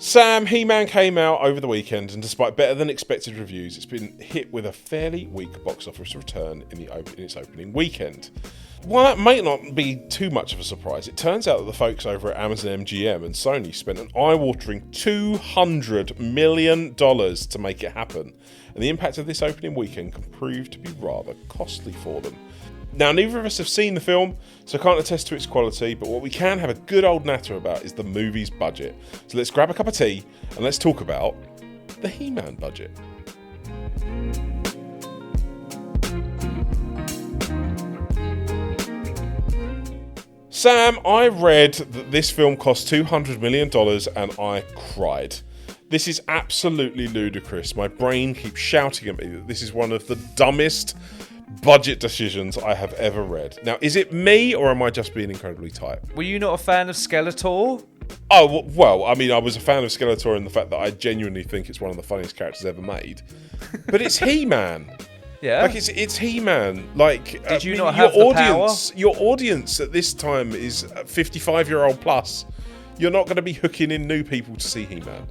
Sam, He-Man came out over the weekend, and despite better than expected reviews, it's been hit with a fairly weak box office return in its opening weekend. While that might not be too much of a surprise, it turns out that the folks over at Amazon MGM and Sony spent an eye-watering $200 million to make it happen, and the impact of this opening weekend can prove to be rather costly for them. Now, neither of us have seen the film, so I can't attest to its quality, but what we can have a good old natter about is the movie's budget. So let's grab a cup of tea and let's talk about the He-Man budget. Sam, I read that this film cost $200 million and I cried. This is absolutely ludicrous. My brain keeps shouting at me that this is one of the dumbest budget decisions I have ever read. Now, is it me or am I just being incredibly tight? Were you not a fan of Skeletor? Oh, well, I mean, I was a fan of Skeletor in the fact that I genuinely think it's one of the funniest characters ever made. But it's He-Man. Yeah. Like, it's He-Man. Like, Did you not have the power? Your audience at this time is 55-year-old plus. You're not going to be hooking in new people to see He-Man.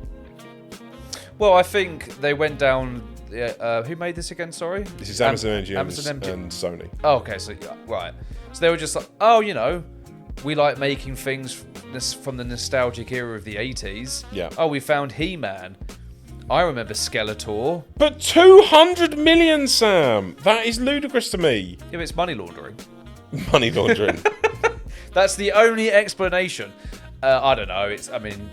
Well, I think they went down... who made this again, sorry? This is Amazon MGM and Sony. Oh, okay, so, right. So they were just like, oh, you know, we like making things from the nostalgic era of the 80s. Yeah. Oh, we found He-Man. I remember Skeletor. But 200 million, Sam! That is ludicrous to me. Yeah, but it's money laundering. Money laundering. That's the only explanation. I don't know.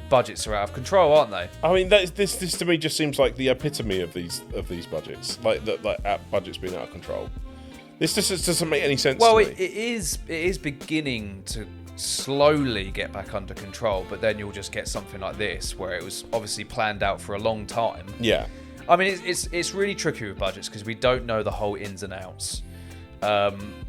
Budgets are out of control, aren't they? I mean, this to me just seems like the epitome of these budgets, like budgets being out of control. This just doesn't make any sense. Well, to me. it is beginning to slowly get back under control, but then you'll just get something like this, where it was obviously planned out for a long time. Yeah. I mean, it's really tricky with budgets because we don't know the whole ins and outs.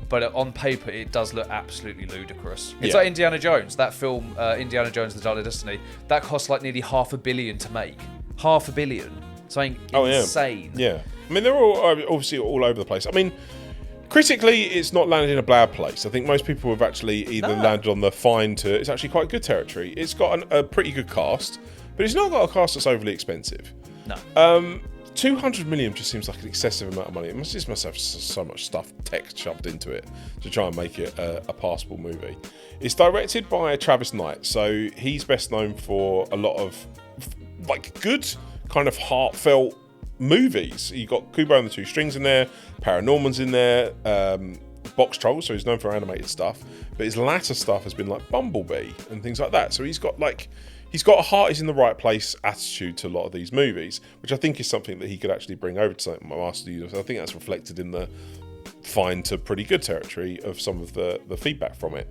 But on paper, it does look absolutely ludicrous. It's like Indiana Jones. That film, Indiana Jones: The Dial of Destiny, that cost like nearly $500 million to make. $500 million. Something insane. Yeah. I mean, they're all obviously all over the place. I mean, critically, it's not landed in a bad place. I think most people have actually either landed on the fine to it's actually quite good territory. It's got a pretty good cast, but it's not got a cast that's overly expensive. No. 200 million just seems like an excessive amount of money. It must have so much tech shoved into it to try and make it a passable movie. It's directed by Travis Knight, so he's best known for a lot of like good kind of heartfelt movies. You got Kubo and the Two Strings in there, Paranorman's in there, Box Trolls, so he's known for animated stuff. But his latter stuff has been like Bumblebee and things like that. So he's got a heart is in the right place attitude to a lot of these movies, which I think is something that he could actually bring over to something like Master Universe. I think that's reflected in the fine to pretty good territory of some of the feedback from it.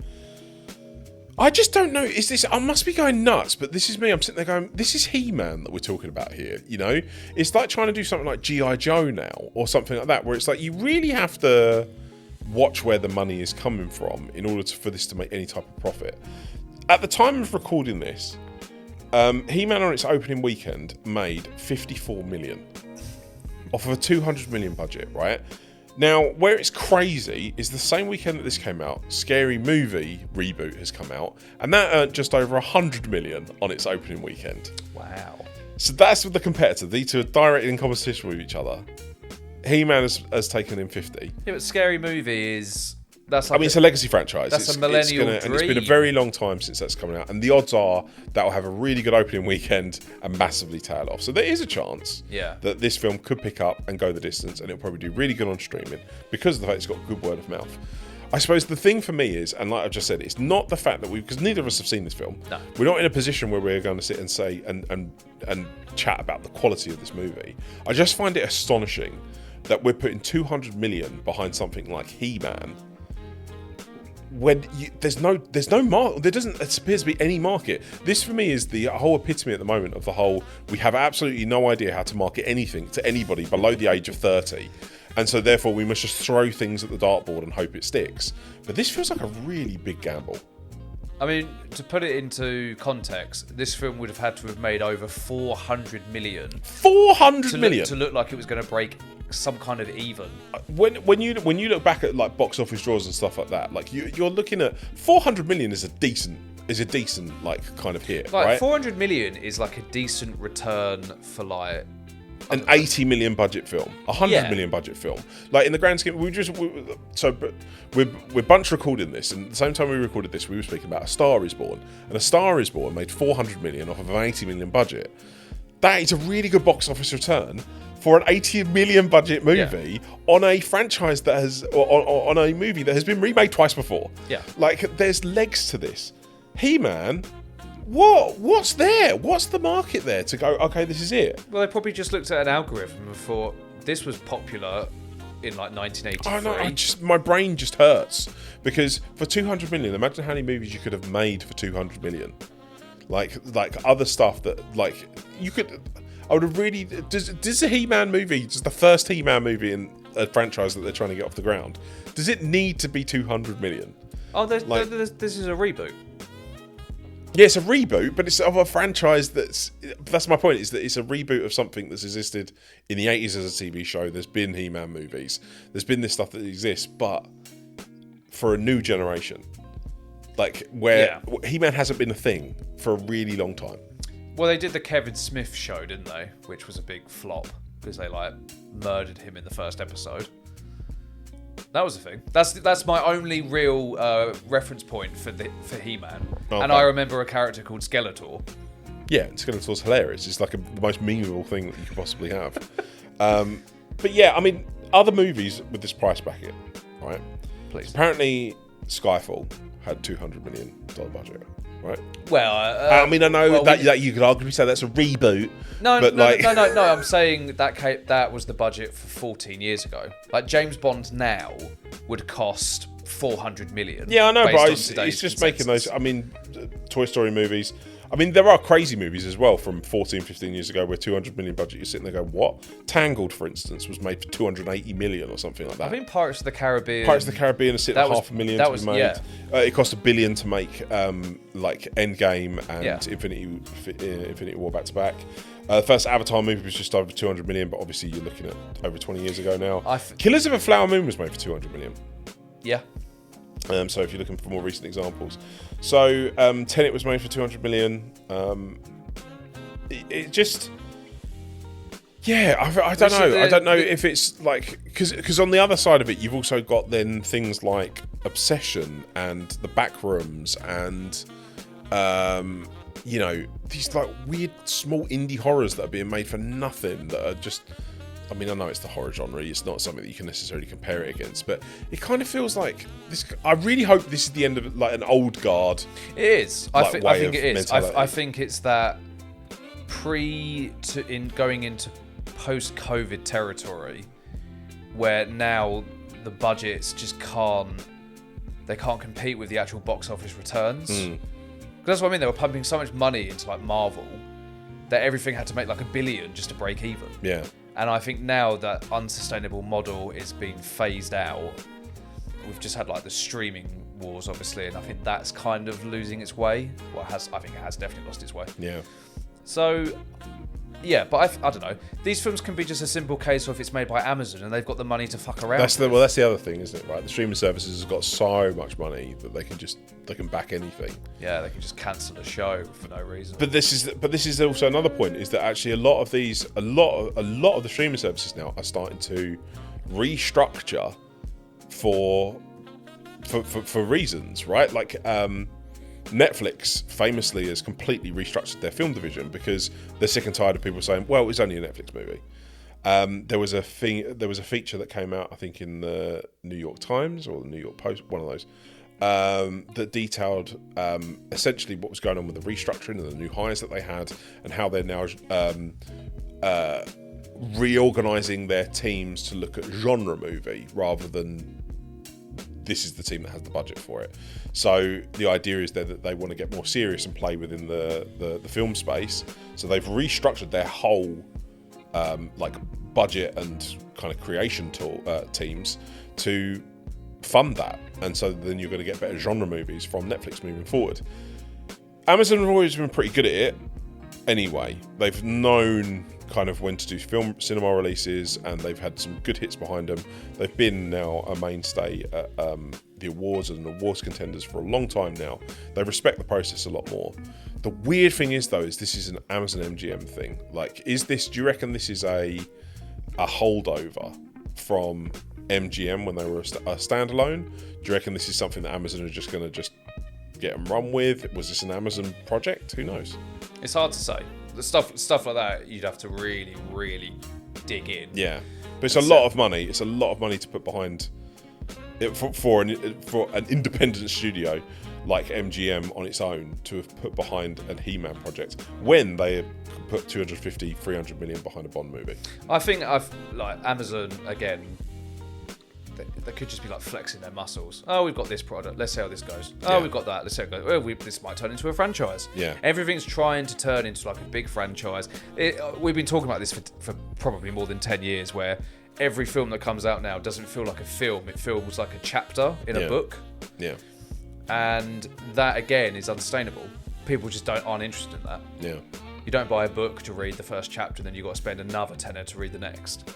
I just don't know. Is this? I must be going nuts, but this is me. I'm sitting there going, this is He-Man that we're talking about here. You know, it's like trying to do something like G.I. Joe now or something like that, where it's like you really have to watch where the money is coming from in order for this to make any type of profit. At the time of recording this, He-Man on its opening weekend made $54 million off of a $200 million budget, right? Now, where it's crazy is the same weekend that this came out, Scary Movie reboot has come out, and that earned just over $100 million on its opening weekend. Wow. So that's with the competitor. These two are directly in competition with each other. He-Man has taken in 50. Yeah, but Scary Movie is... it's a legacy franchise. That's a millennial dream. And it's been a very long time since that's coming out. And the odds are that will have a really good opening weekend and massively tail off. So there is a chance that this film could pick up and go the distance, and it'll probably do really good on streaming because of the fact it's got good word of mouth. I suppose the thing for me is, and like I've just said, it's not the fact that because neither of us have seen this film. No. We're not in a position where we're going to sit and say and chat about the quality of this movie. I just find it astonishing that we're putting 200 million behind something like He-Man when there doesn't appear to be any market. This for me is the whole epitome at the moment of the whole, we have absolutely no idea how to market anything to anybody below the age of 30. And so therefore we must just throw things at the dartboard and hope it sticks. But this feels like a really big gamble. I mean, to put it into context, this film would have had to have made over 400 million. 400 million? To look like it was going to break some kind of even. When you look back at like box office draws and stuff like that, like you're looking at 400 million is a decent is a decent kind of hit, Like right? 400 million is like a decent return for like An 80 million budget film, 100 million budget film. Like in the grand scheme, we're bunch recording this, and at the same time we recorded this, we were speaking about A Star Is Born, and A Star Is Born made 400 million off of an 80 million budget. That is a really good box office return for an 80 million budget movie on a franchise that has, on a movie that has been remade twice before. Yeah. Like, there's legs to this. He-Man, what's there? What's the market there to go, okay, this is it? Well, they probably just looked at an algorithm and thought, this was popular in like 1983. Oh no, my brain just hurts. Because for 200 million, imagine how many movies you could have made for 200 million. Like other stuff that, like, you could... I would have really... Does the He-Man movie, just the first He-Man movie in a franchise that they're trying to get off the ground, does it need to be 200 million? Oh, this is a reboot. Yeah, it's a reboot, but it's of a franchise that's my point, is that it's a reboot of something that's existed in the 80s as a TV show. There's been He-Man movies. There's been this stuff that exists, but for a new generation. Like, where He-Man hasn't been a thing for a really long time. Well, they did the Kevin Smith show, didn't they? Which was a big flop because they like murdered him in the first episode. That was a thing. That's my only real reference point for He-Man. Okay. And I remember a character called Skeletor. Yeah, Skeletor's hilarious. It's like the most memeable thing that you could possibly have. But yeah, I mean, other movies with this price bracket, right? Please. Apparently, Skyfall had $200 million budget, right? Well, I mean, I know that you could arguably say that's a reboot. No. I'm saying that was the budget for 14 years ago. Like, James Bond now would cost 400 million. Yeah, I know, but it's just making those. I mean, Toy Story movies. I mean, there are crazy movies as well from 14, 15 years ago where 200 million budget, you're sitting there going, what? Tangled, for instance, was made for 280 million or something like that. I think Pirates of the Caribbean... Pirates of the Caribbean are sitting at $500,000 to be made. Yeah. It cost $1 billion to make like Endgame and Infinity War back to back. The first Avatar movie was just over 200 million, but obviously you're looking at over 20 years ago now. Killers of a Flower Moon was made for 200 million. Yeah. So if you're looking for more recent examples. So Tenet was made for 200 million. It just... Yeah, I don't know. I don't know if it's like... Because on the other side of it, you've also got then things like Obsession and The Backrooms and... you know, these like weird small indie horrors that are being made for nothing that are just... I mean, I know it's the horror genre. It's not something that you can necessarily compare it against, but it kind of feels like this. I really hope this is the end of like an old guard. It is. I think it is. I think it's that going into post-COVID territory, where now the budgets just can't compete with the actual box office returns. Because that's what I mean. They were pumping so much money into like Marvel that everything had to make like $1 billion just to break even. Yeah. And I think now that unsustainable model is being phased out, we've just had like the streaming wars, obviously, and I think that's kind of losing its way. Well, I think it has definitely lost its way. Yeah. So, yeah, but I don't know. These films can be just a simple case of it's made by Amazon and they've got the money to fuck around. That's the other thing, isn't it? Right, the streaming services have got so much money that they can back anything. Yeah, they can just cancel a show for no reason. But this is also another point, is that actually a lot of the streaming services now are starting to restructure for reasons, right? Like Netflix famously has completely restructured their film division because they're sick and tired of people saying, well, it's only a Netflix movie. There was a feature that came out, I think, in the New York Times or the New York Post, one of those, that detailed essentially what was going on with the restructuring and the new hires that they had, and how they're now reorganizing their teams to look at genre movie rather than this is the team that has the budget for it. So the idea is that they want to get more serious and play within the film space. So they've restructured their whole like budget and kind of creation teams to fund that. And so then you're going to get better genre movies from Netflix moving forward. Amazon have always been pretty good at it. Anyway, they've known kind of when to do cinema releases, and they've had some good hits behind them. They've been now a mainstay at the awards and awards contenders for a long time now. They respect the process a lot more. The weird thing is, though, is this is an Amazon MGM thing. Like, do you reckon this is a holdover from MGM when they were a standalone? Do you reckon this is something that Amazon are just going to just get and run with? Was this an Amazon project? Who knows? It's hard to say. The stuff like that, you'd have to really, really dig in. Yeah, but it's a lot of money. It's a lot of money to put behind it for an independent studio like MGM on its own to have put behind a He-Man project when they put 250, 300 million behind a Bond movie. I think Amazon again. They could just be like flexing their muscles. Oh, we've got this product. Let's see how this goes. Oh, we've got that. Let's see how it goes. Well, this might turn into a franchise. Yeah. Everything's trying to turn into like a big franchise. We've been talking about this for probably more than 10 years, where every film that comes out now doesn't feel like a film. It feels like a chapter in a book. Yeah. And that, again, is unsustainable. People just aren't interested in that. Yeah. You don't buy a book to read the first chapter, and then you've got to spend another tenner to read the next.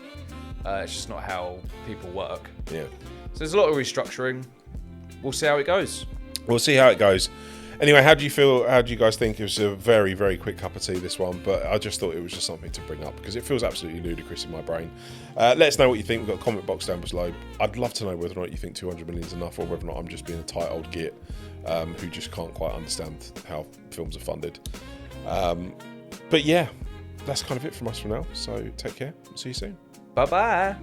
It's just not how people work. Yeah. So there's a lot of restructuring. We'll see how it goes. We'll see how it goes. Anyway, how do you feel? How do you guys think? It was a very, very quick cup of tea, this one, but I just thought it was just something to bring up because it feels absolutely ludicrous in my brain. Let us know what you think. We've got a comment box down below. I'd love to know whether or not you think 200 million is enough, or whether or not I'm just being a tight old git who just can't quite understand how films are funded. But yeah, that's kind of it from us for now. So take care. See you soon. Bye-bye.